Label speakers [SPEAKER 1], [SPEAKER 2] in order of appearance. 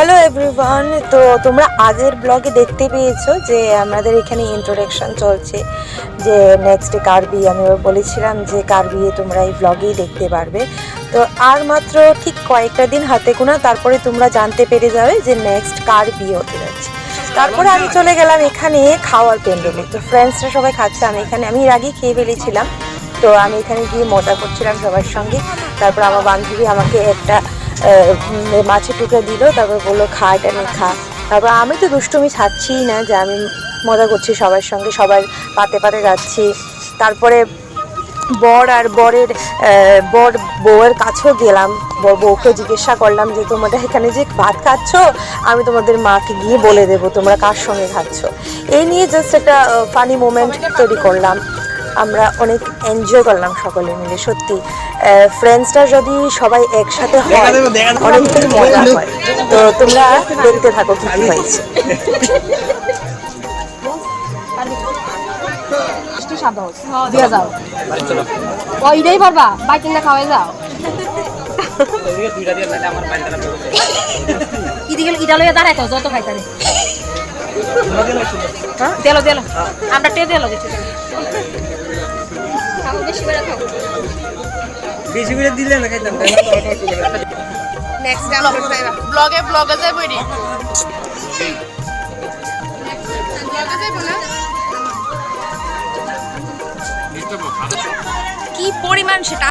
[SPEAKER 1] Hello everyone, তো তোমরা আগের ব্লগে দেখতে পেয়েছো যে আমাদের এখানে ইন্ট্রোডাকশন চলছে যে নেক্সট কার বিয়ে। আমি বলেছিলাম যে কার বিয়ে তোমরা এই ব্লগেই দেখতে পারবে। তো আর মাত্র ঠিক কয়েকটা দিন হাতে গোনা, তারপরে তোমরা জানতে পেরে যাবে যে নেক্সট কার বিয়ে হতে যাচ্ছে। তারপরে আমি চলে গেলাম এখানে খাওয়ার প্যান্ডেলে। তো ফ্রেন্ডসরা সবাই খাচ্ছে, আমি এর আগেই খেয়ে ফেলেছিলাম। তো আমি এখানে গিয়ে মজা করছিলাম সবার সঙ্গে। তারপর আমার বান্ধবী আমাকে একটা মাছের টুকরা দিল, তারপর বললো খা, এটা নিয়ে খা। তারপর আমি তো দুষ্টুমি ছাড়ছিই না, যে আমি মজা করছি সবার সঙ্গে, সবার পাতে পাতে যাচ্ছি। তারপরে বর আর বউয়ের কাছেও গেলাম, বউকে জিজ্ঞাসা করলাম যে তোমরা এখানে যে ভাত খাচ্ছ, আমি তোমাদের মাকে গিয়ে বলে দেবো তোমরা কার সঙ্গে খাচ্ছ। এই নিয়ে জাস্ট একটা ফানি মোমেন্ট তৈরি করলাম। আমরা অনেক এনজয় করলাম সকলে মিলে। সত্যি ফ্রেন্ডসরা যদি সবাই একসাথে হয় অনেকটাই মজা হয়। তো তোমরা দেখতে থাকো কি কি হয়েছে।
[SPEAKER 2] ওইটাই পারবা বাইক কিনা খাওয়াই যাও ইডালইয়া দাঁড়াই তো যত খাইতারে দেলো দেলো আমরা টে দেলো দিচ্ছি
[SPEAKER 3] বেশি করে দিলে না খাইতাম।
[SPEAKER 2] নেক্সট ব্লগে যাই বইরি কি পরিমাণ সেটা